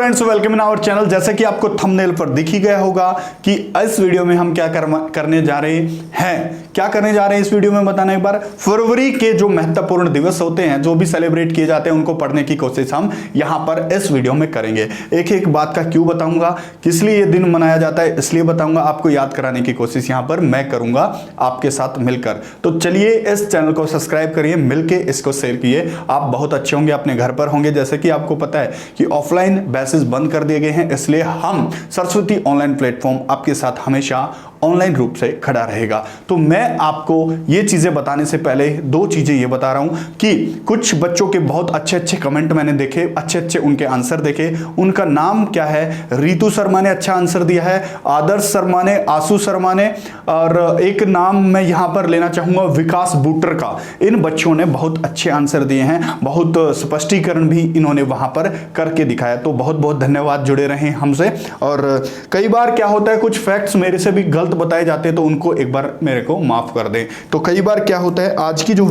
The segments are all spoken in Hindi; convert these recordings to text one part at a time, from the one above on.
Friends, welcome in our channel. जैसे कि आपको थंबनेल पर दिख ही गया होगा कि इस वीडियो में हम क्या करने जा रहे हैं इस वीडियो में बताना एक बार। फरवरी के जो महत्वपूर्ण दिवस होते हैं, जो भी सेलिब्रेट किए जाते हैं, उनको पढ़ने की कोशिश हम यहां पर इस वीडियो में करेंगे। एक एक बात का क्यों बताऊंगा, किस लिए ये दिन मनाया जाता है इसलिए बताऊंगा, आपको याद कराने की कोशिश यहां पर मैं करूंगा आपके साथ मिलकर। तो चलिए इस चैनल को सब्सक्राइब करिए, मिलके इसको शेयर किए। आप बहुत अच्छे होंगे, अपने घर पर होंगे। जैसे कि आपको पता है कि ऑफलाइन बैचेस बंद कर दिए गए हैं, इसलिए हम सरस्वती ऑनलाइन प्लेटफॉर्म आपके साथ हमेशा ऑनलाइन रूप से खड़ा रहेगा। तो मैं आपको ये चीजें बताने से पहले दो चीजें ये बता रहा हूं कि कुछ बच्चों के बहुत अच्छे अच्छे कमेंट मैंने देखे, अच्छे अच्छे उनके आंसर देखे। उनका नाम क्या है? रितु शर्मा ने अच्छा आंसर दिया है, आदर्श शर्मा ने, आशु शर्मा ने, और एक नाम मैं यहां पर लेना चाहूंगा विकास बूटर का। इन बच्चों ने बहुत अच्छे आंसर दिए हैं, बहुत स्पष्टीकरण भी इन्होंने वहां पर करके दिखाया। तो बहुत बहुत धन्यवाद, जुड़े रहें हमसे। और कई बार क्या होता है, कुछ फैक्ट्स मेरे से भी गलत बताए जाते हैं, तो उनको एक बार मेरे को माफ कर दें। तो कई बार क्या होता है, आज की जो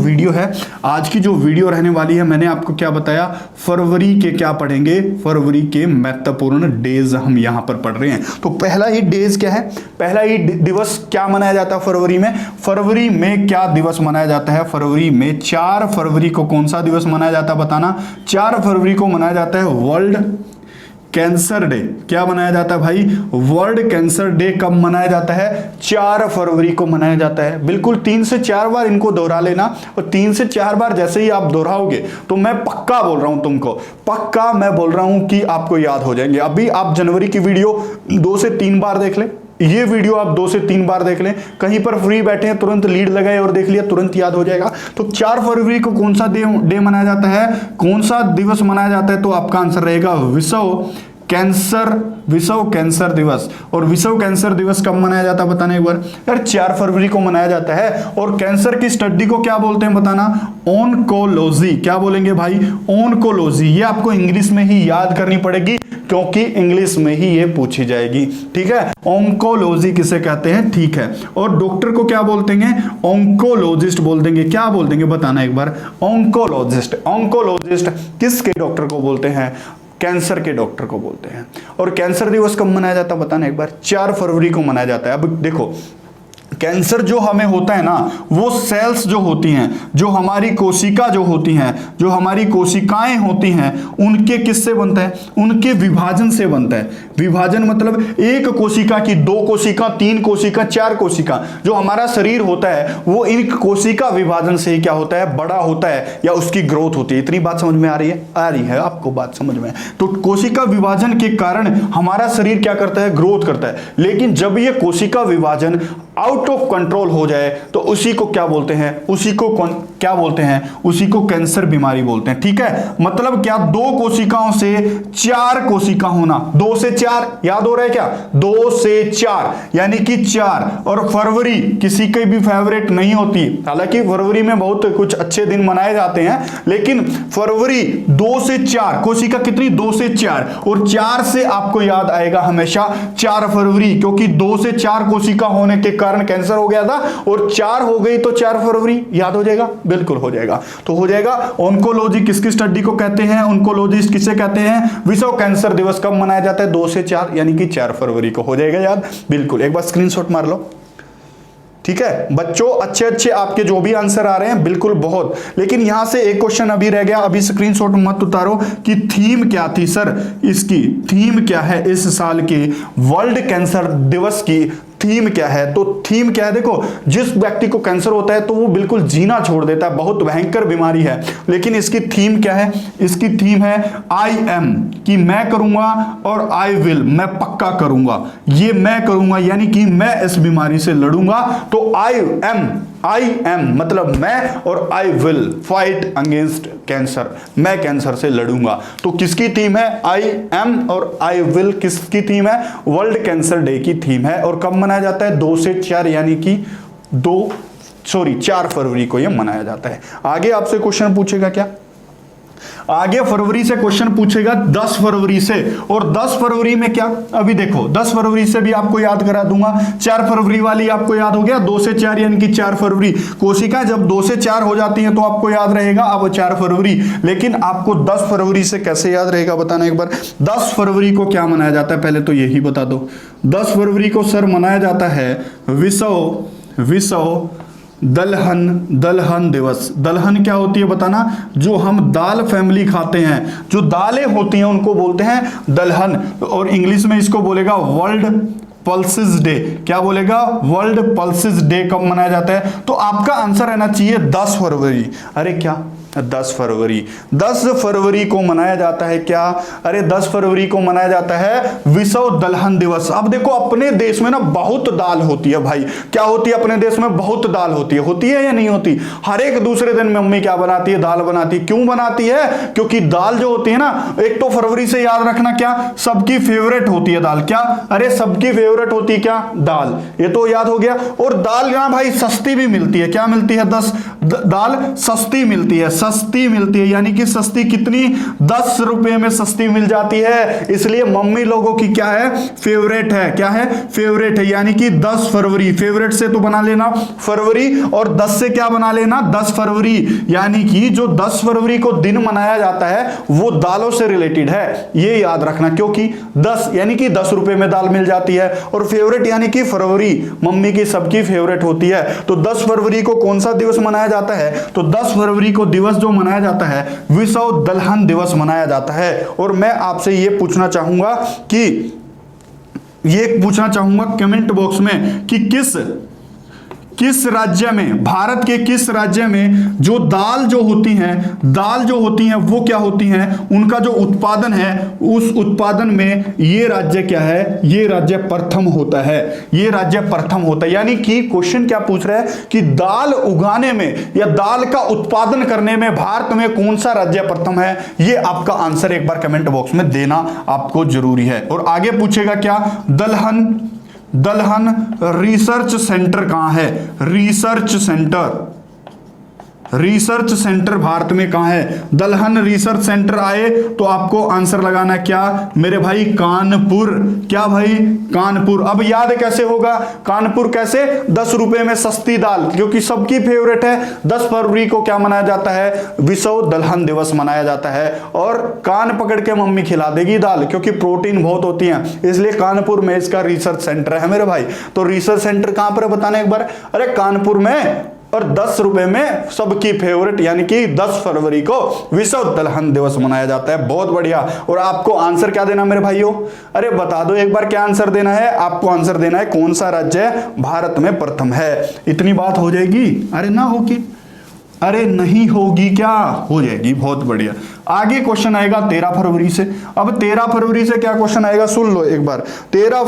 वीडियो रहने वाली है, मैंने आपको क्या बताया, फरवरी के क्या पढ़ेंगे, फरवरी के महत्वपूर्ण डेज हम यहां पर पढ़ रहे हैं। तो पहला ही डेज क्या है, पहला ही दिवस क्या मनाया जाता है फरवरी में? फरवरी में क्या दिवस मनाया जाता है? फरवरी में 4 फरवरी को कौन सा दिवस मनाया जाता है बताना। 4 फरवरी को मनाया जाता है वर्ल्ड कैंसर डे। क्या मनाया जाता है भाई? World cancer day. कब मनाया जाता है? 4 फरवरी को मनाया जाता है। बिल्कुल 3 से 4 बार इनको दोहरा लेना, और 3 से 4 बार जैसे ही आप दोहराओगे तो मैं पक्का बोल रहा हूं तुमको, पक्का मैं बोल रहा हूं कि आपको याद हो जाएंगे। अभी आप जनवरी की वीडियो 2 से 3 बार देख ले, ये वीडियो आप 2 से 3 बार देख लें, कहीं पर फ्री बैठे हैं तुरंत लीड लगाए और देख लिया, तुरंत याद हो जाएगा। तो 4 फरवरी को कौन सा डे मनाया जाता है, कौन सा दिवस मनाया जाता है? तो आपका आंसर रहेगा विश्व कैंसर दिवस। और विश्व कैंसर दिवस कब मनाया जाता है बताना एक बार। यार 4 फरवरी को मनाया जाता है। और कैंसर की स्टडी को क्या बोलते हैं बताना? ऑन्कोलॉजी। क्या बोलेंगे भाई? ऑन्कोलॉजी। ये आपको इंग्लिश में ही याद करनी पड़ेगी, क्योंकि इंग्लिश में ही ये पूछी जाएगी, ठीक है। ऑन्कोलॉजी किसे कहते हैं, ठीक है। और डॉक्टर को क्या बोलते हैं? ऑन्कोलॉजिस्ट बोल देंगे। क्या बोल देंगे बताना एक बार? ऑन्कोलॉजिस्ट। ऑन्कोलॉजिस्ट किसके डॉक्टर को बोलते हैं? कैंसर के डॉक्टर को बोलते हैं। और कैंसर दिवस कब मनाया जाता है बताना एक बार? 4 फरवरी को मनाया जाता है। अब देखो, कैंसर जो हमें होता है ना, वो सेल्स जो होती हैं, जो हमारी कोशिका जो होती हैं, जो हमारी कोशिकाएं होती हैं, उनके किससे बनता है? उनके विभाजन से बनता है। विभाजन मतलब एक कोशिका की 2 कोशिका, 3 कोशिका, 4 कोशिका। जो हमारा शरीर होता है वो इन कोशिका विभाजन से ही क्या होता है, बड़ा होता है, या उसकी ग्रोथ होती है। इतनी बात समझ में आ रही है? आ रही है आपको बात समझ में? तो कोशिका विभाजन के कारण हमारा शरीर क्या करता है, ग्रोथ करता है। लेकिन जब ये कोशिका विभाजन आउट ऑफ कंट्रोल हो जाए तो उसी को क्या बोलते हैं, उसी को क्या बोलते हैं, उसी को कैंसर बीमारी बोलते हैं, ठीक है। मतलब क्या, 2 कोशिकाओं से 4 कोशिका होना। 2 से 4 याद हो रहा है क्या? 2 से 4 यानी कि 4। और फरवरी किसी की भी फेवरेट नहीं होती, हालांकि फरवरी में बहुत कुछ अच्छे दिन मनाए जाते हैं, लेकिन फरवरी 2 से 4 कोशिका कितनी? 2 से 4। और 4 से आपको याद आएगा हमेशा 4 फरवरी, क्योंकि 2 से 4 कोशिका होने के कारण कैंसर हो गया था, और 4 हो गई तो 4 फरवरी याद हो जाएगा, बिल्कुल हो जाएगा। तो हो जाएगा। ऑन्कोलॉजी किसकी स्टडी को कहते हैं, ऑन्कोलॉजिस्ट किसे कहते हैं? विश्व कैंसर दिवस कब मनाया जाता है? 2 से 4 यानी कि 4 फरवरी को। हो जाएगा याद, बिल्कुल। एक बार स्क्रीनशॉट मार लो, ठीक है बच्चों। अच्छे अच्छे आपके जो भी आंसर आ रहे हैं, बिल्कुल बहुत। लेकिन यहां से एक क्वेश्चन अभी रह गया, अभी स्क्रीनशॉट मत उतारो, कि थीम क्या थी सर, इसकी थीम क्या है इस साल की वर्ल्ड कैंसर दिवस की? थीम क्या है? तो थीम क्या है, देखो, जिस व्यक्ति को कैंसर होता है तो वो बिल्कुल जीना छोड़ देता है, बहुत भयंकर बीमारी है। लेकिन इसकी थीम क्या है? इसकी थीम है आई एम, कि मैं करूंगा, और आई विल, मैं पक्का करूंगा। ये मैं करूंगा यानी कि मैं इस बीमारी से लड़ूंगा। तो आई एम मतलब मैं, और I will fight against cancer, मैं कैंसर से लड़ूंगा। तो किसकी थीम है? आई एम और आई विल किसकी थीम है? वर्ल्ड कैंसर डे की थीम है। और कब मनाया जाता है? 2 से 4 यानी कि 4 फरवरी को यह मनाया जाता है। आगे आपसे क्वेश्चन पूछेगा क्या? आगे फरवरी से क्वेश्चन पूछेगा 10 फरवरी से, और 10 फरवरी में क्या, अभी देखो 10 फरवरी से भी आपको याद करा दूंगा। 4 फरवरी वाली आपको याद हो गया, 2 से 4 यानी कि 4 फरवरी। कोशिका जब 2 से 4 हो जाती है तो आपको याद रहेगा अब 4 फरवरी, लेकिन आपको 10 फरवरी से कैसे याद रहेगा बताना एक बार। 10 फरवरी को क्या मनाया जाता है, पहले तो यही बता दो। 10 फरवरी को सर मनाया जाता है विश्व दलहन दिवस। दलहन क्या होती है बताना, जो हम दाल फैमिली खाते हैं, जो दालें होती हैं उनको बोलते हैं दलहन, और इंग्लिश में इसको बोलेगा वर्ल्ड पल्सेस डे। क्या बोलेगा, वर्ल्ड पल्सेस डे कब मनाया जाता है? तो आपका आंसर रहना चाहिए 10 फरवरी। अरे क्या 10 फरवरी, 10 फरवरी को मनाया जाता है क्या, अरे 10 फरवरी को मनाया जाता है विश्व दलहन दिवस। अब देखो अपने देश में ना बहुत दाल होती है भाई, क्या होती है अपने देश में, बहुत दाल होती है या नहीं होती? हर एक दूसरे दिन मम्मी क्या बनाती है, दाल बनाती है। क्यों बनाती है? क्योंकि दाल जो होती है ना, एक तो फरवरी से याद रखना क्या, सबकी फेवरेट होती है दाल। क्या, अरे सबकी फेवरेट होती है क्या, दाल, ये तो याद हो गया। और दाल ना भाई सस्ती भी मिलती है, क्या मिलती है, दाल सस्ती मिलती है, यानी कि सस्ती कितनी, 10 रुपए में सस्ती मिल जाती है। इसलिए मम्मी लोगों की क्या है, फेवरेट है। क्या है, फेवरेट है। यानी कि 10 फरवरी, फेवरेट से तो बना लेना फरवरी, और 10 से क्या बना लेना, 10 फरवरी। यानी कि जो 10 फरवरी को दिन मनाया जाता है वो दालों से रिलेटेड है, ये याद रखना। क्योंकि 10 यानी कि 10 रुपए में दाल मिल जाती है, और फेवरेट यानी कि फरवरी मम्मी की सबकी फेवरेट होती है। तो 10 फरवरी को कौन सा दिवस मनाया जाता है? तो 10 फरवरी को दिवस जो मनाया जाता है विश्व दलहन दिवस मनाया जाता है। और मैं आपसे ये पूछना चाहूंगा कमेंट बॉक्स में कि किस राज्य में, भारत के किस राज्य में जो दाल जो होती हैं वो क्या होती हैं, उनका जो उत्पादन है उस उत्पादन में ये राज्य क्या है, ये राज्य प्रथम होता है, ये राज्य प्रथम होता है। यानी कि क्वेश्चन क्या पूछ रहा है कि दाल उगाने में या दाल का उत्पादन करने में भारत में कौन सा राज्य प्रथम है? ये आपका आंसर एक बार कमेंट बॉक्स में देना आपको जरूरी है। और आगे पूछेगा क्या, दलहन रिसर्च सेंटर कहां है? रिसर्च सेंटर भारत में कहां है? दलहन रिसर्च सेंटर आए तो आपको आंसर लगाना क्या मेरे भाई, कानपुर। क्या भाई, कानपुर। अब याद कैसे होगा कानपुर, कैसे, 10 रुपए में सस्ती दाल, क्योंकि सबकी फेवरेट है। 10 फरवरी को क्या मनाया जाता है, विश्व दलहन दिवस मनाया जाता है। और कान पकड़ के मम्मी खिला देगी दाल, क्योंकि प्रोटीन बहुत होती है, इसलिए कानपुर में इसका रिसर्च सेंटर है मेरे भाई। तो रिसर्च सेंटर कहां पर बताना एक बार, अरे कानपुर में, और 10 रुपए में सबकी फेवरेट, यानी कि 10 फरवरी को विश्व दलहन दिवस मनाया जाता है। बहुत बढ़िया। और आपको आंसर क्या देना मेरे भाइयों, अरे बता दो एक बार क्या आंसर देना है, आपको आंसर देना है कौन सा राज्य भारत में प्रथम है। इतनी बात हो जाएगी, अरे ना होगी, अरे नहीं होगी, क्या हो जाएगी। बहुत बढ़िया। आगे क्वेश्चन आएगा 13 फरवरी से। अब 13 फरवरी से क्या क्वेश्चन आएगा सुन लो एक बार। 13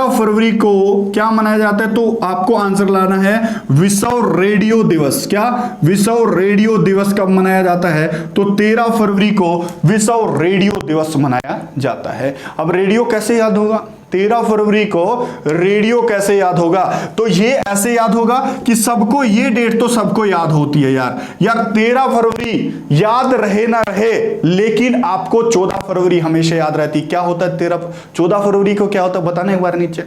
फरवरी को क्या मनाया जाता है, तो आपको आंसर लाना है विश्व रेडियो दिवस। क्या, विश्व रेडियो दिवस कब मनाया जाता है? तो 13 फरवरी को विश्व रेडियो दिवस मनाया जाता है। अब रेडियो कैसे याद होगा, 13 फरवरी को रेडियो कैसे याद होगा? तो ये ऐसे याद होगा कि सबको ये डेट तो सबको याद होती है यार 13 फरवरी याद रहे ना रहे, लेकिन आपको 14 फरवरी हमेशा याद रहती। क्या होता है 14 फरवरी को क्या होता है बताना एक बार नीचे।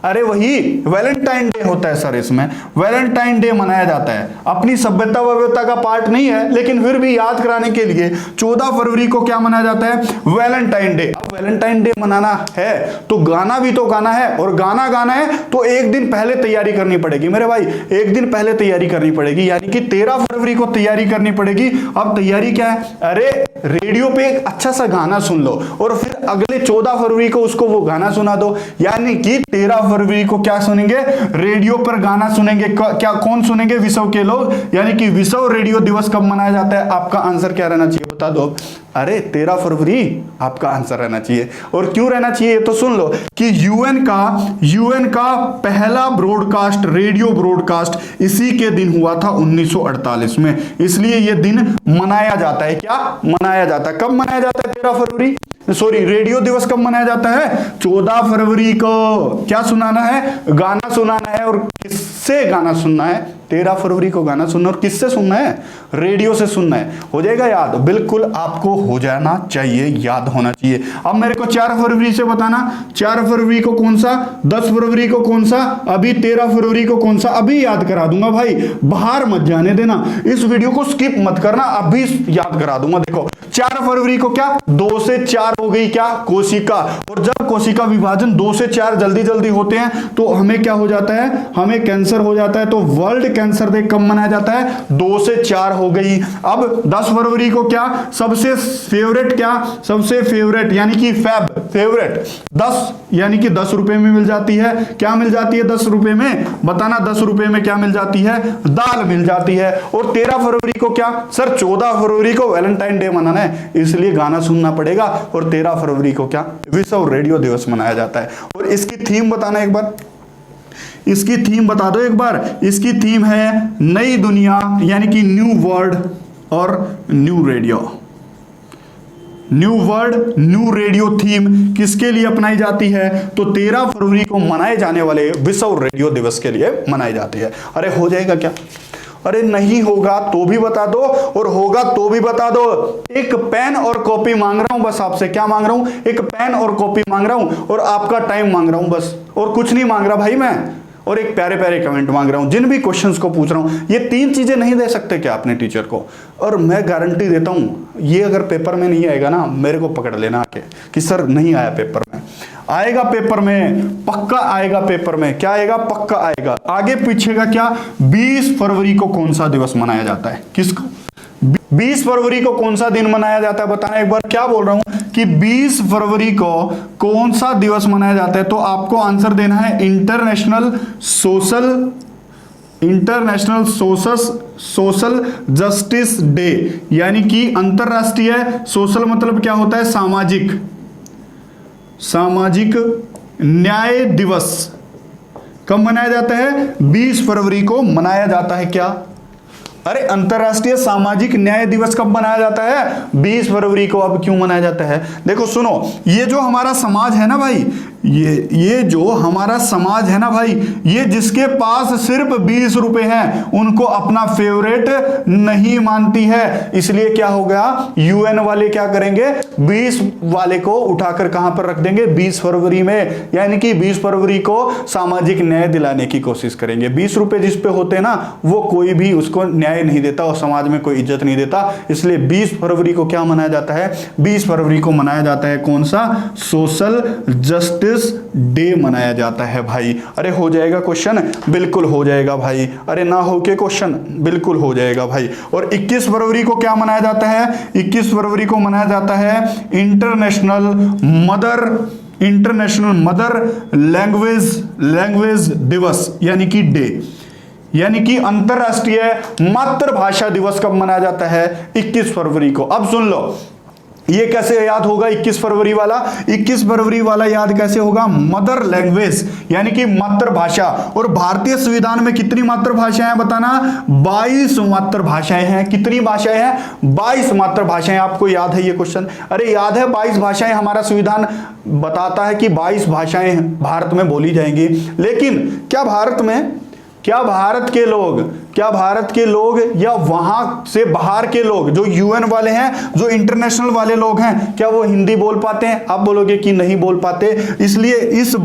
अरे वही वैलेंटाइन डे होता है सर, इसमें वैलेंटाइन डे मनाया जाता है। अपनी सभ्यता वभ्यता का पार्ट नहीं है, लेकिन फिर भी याद कराने के लिए 14 फरवरी को क्या मनाया जाता है, वैलेंटाइन डे। अब वैलेंटाइन डे मनाना है तो गाना भी तो गाना है, और गाना गाना है तो एक दिन पहले तैयारी करनी पड़ेगी मेरे भाई, एक दिन पहले तैयारी करनी पड़ेगी। यानी कि 13 फरवरी को तैयारी करनी पड़ेगी। अब तैयारी क्या है, अरे रेडियो पे एक अच्छा सा गाना सुन लो और फिर अगले 14 फरवरी को उसको वो गाना सुना दो। यानी कि 13 फरवरी को क्या सुनेंगे, रेडियो पर गाना सुनेंगे। क्या कौन सुनेंगे, विश्व के लोग। यानी कि विश्व रेडियो दिवस कब मनाया जाता है? आपका आंसर क्या रहना चाहिए बता दो। अरे 13 फरवरी आपका आंसर रहना चाहिए। और क्यों रहना चाहिए तो सुन लो कि यूएन का पहला ब्रॉडकास्ट, रेडियो ब्रॉडकास्ट इसी के दिन हुआ था 1948 में, इसलिए यह दिन मनाया जाता है। क्या मनाया जाता है, कब मनाया जाता है 13 फरवरी, सॉरी रेडियो दिवस कब मनाया जाता है, 14 फरवरी को। क्या सुनाना है, गाना सुनाना है। और किससे गाना सुनना है, 13 फरवरी को गाना सुनना, और किससे सुनना है? रेडियो से सुनना है। हो जाएगा याद? बिल्कुल आपको हो जाना चाहिए, याद होना चाहिए। अब मेरे को 4 फरवरी से बताना, 4 फरवरी को कौन सा, 10 फरवरी को कौन सा, अभी 13 फरवरी को कौन सा, अभी याद करा दूंगा भाई, बाहर मत जाने देना, इस वीडियो को स्किप मत करना, अभी याद करा दूंगा। देखो 4 फरवरी को क्या 2 से 4 हो गई क्या? कोशिका। और जब कोशिका विभाजन 2 से 4 जल्दी जल्दी होते हैं तो हमें क्या हो जाता है? हमें कैंसर हो जाता है। तो वर्ल्ड कैंसर डे कब मनाया जाता है? 2 से 4 हो गई। अब 10 फरवरी को क्या सबसे फेवरेट, क्या सबसे फेवरेट यानी कि फेवरेट 10 यानी कि 10 रुपए में मिल जाती है। क्या मिल जाती है 10 रुपए में? बताना 10 रुपए में क्या मिल जाती है? दाल मिल जाती है। और 13 फरवरी को क्या सर 14 फरवरी को वैलेंटाइन डे मनाना है, इसलिए गाना सुनना पड़ेगा। और 13 फरवरी को क्या विश्व रेडियो दिवस मनाया जाता है। और इसकी थीम बताना एक बार, इसकी थीम बता दो एक बार। इसकी थीम है नई दुनिया यानी कि न्यू वर्ल्ड और new radio. New world new radio theme किसके लिए अपनाई जाती है? तो 13 फरवरी को मनाए जाने वाले विश्व रेडियो दिवस के लिए मनाई जाती है। अरे हो जाएगा क्या? अरे नहीं होगा तो भी बता दो, और होगा तो भी बता दो। एक पेन और कॉपी मांग रहा हूं बस आपसे। क्या मांग रहा हूं? एक पेन और कॉपी मांग रहा हूं, और आपका टाइम मांग रहा हूं बस, और कुछ नहीं मांग रहा भाई मैं। और एक प्यारे प्यारे कमेंट मांग रहा हूं जिन भी क्वेश्चंस को पूछ रहा हूं। ये 3 चीजें नहीं दे सकते क्या अपने टीचर को? और मैं गारंटी देता हूं ये अगर पेपर में नहीं आएगा ना, मेरे को पकड़ लेना आके कि सर नहीं आया पेपर में। आएगा पेपर में, पक्का आएगा पेपर में। क्या आएगा? पक्का आएगा। आगे पीछे का क्या? 20 फरवरी को कौन सा दिवस मनाया जाता है? किसको? 20 फरवरी को कौन सा दिन मनाया जाता है? बताना एक बार। क्या बोल रहा हूं कि 20 फरवरी को कौन सा दिवस मनाया जाता है? तो आपको आंसर देना है इंटरनेशनल सोशल जस्टिस डे, यानी कि अंतरराष्ट्रीय सोशल मतलब क्या होता है? सामाजिक न्याय दिवस। कब मनाया जाता है? 20 फरवरी को मनाया जाता है। क्या? अरे अंतरराष्ट्रीय सामाजिक न्याय दिवस कब मनाया जाता है? 20 फरवरी को। अब क्यों मनाया जाता है? देखो सुनो, ये जो हमारा समाज है ना भाई, ये जो हमारा समाज है ना भाई, ये जिसके पास सिर्फ 20 रुपए हैं उनको अपना फेवरेट नहीं मानती है। इसलिए क्या हो गया? यूएन वाले क्या करेंगे? 20 वाले को उठाकर कहां पर रख देंगे? 20 फरवरी में। यानी कि 20 फरवरी को सामाजिक न्याय दिलाने की कोशिश करेंगे। 20 रुपए जिस पे होते हैं ना, वो कोई भी उसको न्याय नहीं देता और समाज में कोई इज्जत नहीं देता। इसलिए 20 फरवरी को क्या मनाया जाता है? 20 फरवरी को मनाया जाता है कौन सा? सोशल जस्टिस डे मनाया जाता है भाई। अरे हो जाएगा क्वेश्चन? बिल्कुल हो जाएगा भाई। अरे ना हो के क्वेश्चन? बिल्कुल हो जाएगा भाई। और 21 फरवरी को क्या मनाया जाता है? 21 फरवरी को मनाया जाता है इंटरनेशनल मदर लैंग्वेज दिवस, यानी कि डे, यानी कि अंतरराष्ट्रीय मातृभाषा दिवस कब मनाया जाता है? 21 फरवरी को। अब सुन लो, ये कैसे याद होगा 21 फरवरी वाला? 21 फरवरी वाला याद कैसे होगा? मदर लैंग्वेज यानी कि मातृभाषा। और भारतीय संविधान में कितनी मातृभाषाएं हैं बताना? 22 मातृभाषाएं हैं। कितनी भाषाएं हैं? 22 मातृभाषाएं। आपको याद है ये क्वेश्चन? अरे याद है 22 भाषाएं। हमारा संविधान बताता है कि 22 भाषाएं भारत में बोली जाएंगी। लेकिन क्या भारत के लोग या वहां से बाहर के लोग, जो यूएन वाले हैं, जो इंटरनेशनल वाले लोग हैं, क्या वो हिंदी बोल पाते हैं? आप बोलोगे कि नहीं बोल पाते। इसलिए इस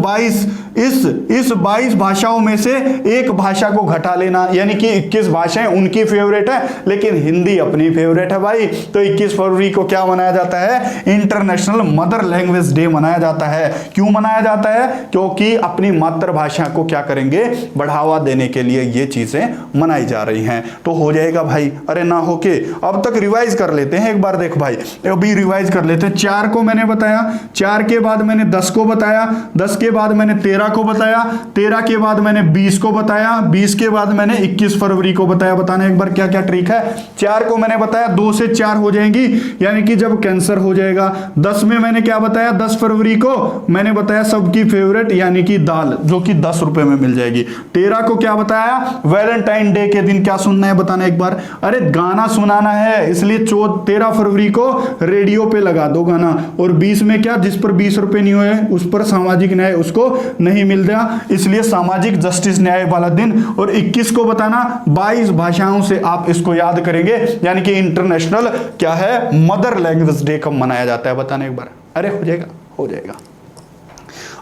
22 भाषाओं में से एक भाषा को घटा लेना, यानी कि 21 भाषाएं उनकी फेवरेट है, लेकिन हिंदी अपनी फेवरेट है भाई। तो 21 फरवरी को क्या मनाया जाता है? इंटरनेशनल मदर लैंग्वेज डे मनाया जाता है। क्यों मनाया जाता है? क्योंकि अपनी मातृभाषा को क्या करेंगे? बढ़ावा देने के लिए ये चीजें मनाई जा रही हैं। तो हो जाएगा भाई। अरे ना हो के अब तक रिवाइज कर लेते हैं एक बार। देख भाई, अभी रिवाइज कर लेते हैं। 4 को मैंने बताया, 4 के बाद मैंने 10 को बताया, 10 के बाद मैंने 13 को बताया, 13 के बाद मैंने 20 को बताया, 20 के बाद मैंने 21 फरवरी को बताया। बताना एक बार क्या क्या ट्रिक है। 4 को मैंने बताया 2 से 4 हो जाएंगी, यानी कि जब कैंसर हो जाएगा। 10 में मैंने क्या बताया? 10 फरवरी को मैंने बताया सबकी फेवरेट यानी कि दाल, जो कि 10 रुपए में मिल जाएगी। 13 को क्या बताया? वैलेंटाइन डे डे के दिन क्या सुनना है बताना एक बार। अरे गाना सुनाना है, इसलिए 13 फरवरी को रेडियो पे लगा दो गाना। और 20 में क्या, जिस पर 20 रुपए नहीं हुए उस पर सामाजिक न्याय उसको नहीं मिल गया, इसलिए सामाजिक जस्टिस न्याय वाला दिन। और 21 को बताना 22 भाषाओं से आप इसको याद करेंगे, यानी कि इंटरनेशनल क्या है, मदर लैंग्वेज डे कब मनाया जाता है बताना एक बार। अरे हो जाएगा, हो जाएगा,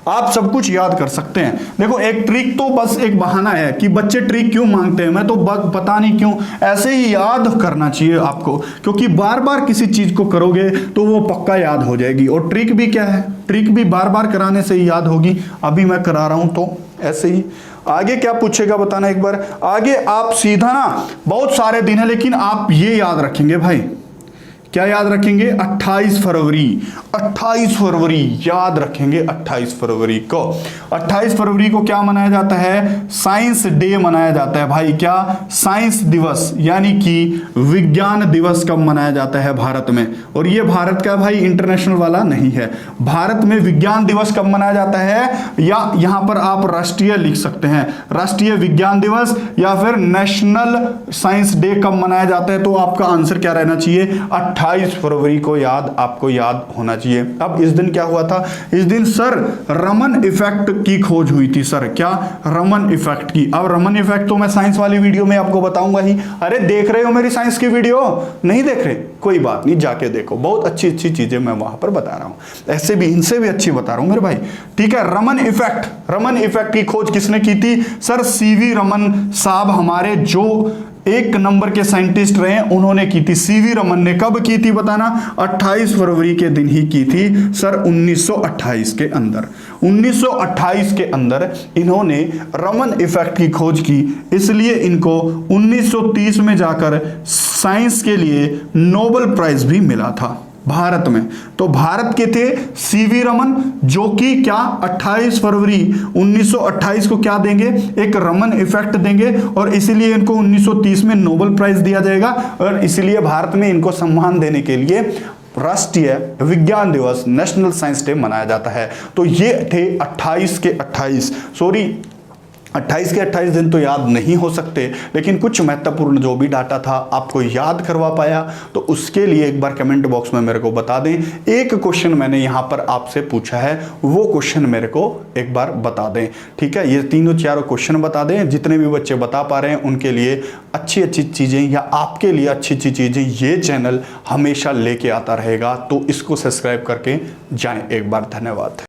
आप सब कुछ याद कर सकते हैं। देखो एक ट्रिक तो बस एक बहाना है कि बच्चे ट्रिक क्यों मांगते हैं, मैं तो पता नहीं क्यों, ऐसे ही याद करना चाहिए आपको, क्योंकि बार बार किसी चीज को करोगे तो वो पक्का याद हो जाएगी। और ट्रिक भी क्या है, ट्रिक भी बार बार कराने से ही याद होगी। अभी मैं करा रहा हूं तो ऐसे ही। आगे क्या पूछेगा बताना एक बार। आगे आप सीधा ना, बहुत सारे दिन है लेकिन आप ये याद रखेंगे भाई, क्या याद रखेंगे, 28 फरवरी, 28 फरवरी याद रखेंगे। 28 फरवरी को, 28 फरवरी को क्या मनाया जाता है, साइंस डे मनाया जाता है भाई। क्या, साइंस दिवस, यानी कि विज्ञान दिवस कब मनाया जाता है भारत में। और ये भारत का भाई, इंटरनेशनल वाला नहीं है। भारत में विज्ञान दिवस कब मनाया जाता है, या यहां पर आप राष्ट्रीय लिख सकते हैं, राष्ट्रीय विज्ञान दिवस, या फिर नेशनल साइंस डे कब मनाया जाता है। तो आपका आंसर क्या रहना चाहिए, 28 फरवरी को याद, आपको याद होना चाहिए। अब इस दिन क्या हुआ था, इस दिन सर रमन इफेक्ट की खोज हुई थी। सर क्या, रमन इफेक्ट की। अब रमन इफेक्ट तो मैं साइंस वाली वीडियो में आपको बताऊंगा ही। अरे देख रहे हो मेरी साइंस की वीडियो, नहीं देख रहे, कोई बात नहीं, जाके देखो, बहुत अच्छी अच्छी चीजें मैं वहां पर बता रहा हूं, ऐसे भी इनसे भी अच्छी बता रहा हूं मेरे भाई। ठीक है, रमन इफेक्ट, रमन इफेक्ट की खोज किसने की थी, सर सीवी रमन साहब, हमारे जो 1 नंबर के साइंटिस्ट रहे उन्होंने की थी। सीवी रमन ने कब की थी बताना, 28 फरवरी के दिन ही की थी सर, 1928 के अंदर। 1928 के अंदर इन्होंने रमन इफेक्ट की खोज की, इसलिए इनको 1930 में जाकर साइंस के लिए नोबेल प्राइज भी मिला था भारत में। तो भारत के थे सीवी रमन, जो कि क्या 28 फरवरी 1928 को क्या देंगे, एक रमन इफेक्ट देंगे, और इसीलिए इनको 1930 में नोबेल प्राइज दिया जाएगा। और इसीलिए भारत में इनको सम्मान देने के लिए राष्ट्रीय विज्ञान दिवस, नेशनल साइंस डे मनाया जाता है। तो ये थे 28 के 28, सॉरी 28 के 28 दिन तो याद नहीं हो सकते, लेकिन कुछ महत्वपूर्ण जो भी डाटा था आपको याद करवा पाया, तो उसके लिए एक बार कमेंट बॉक्स में मेरे को बता दें। एक क्वेश्चन मैंने यहाँ पर आपसे पूछा है, वो क्वेश्चन मेरे को एक बार बता दें। ठीक है, ये तीनों चारों क्वेश्चन बता दें। जितने भी बच्चे बता पा रहे हैं उनके लिए अच्छी अच्छी चीज़ें, या आपके लिए अच्छी अच्छी चीज़ें ये चैनल हमेशा लेके आता रहेगा, तो इसको सब्सक्राइब करके जाएं एक बार। धन्यवाद।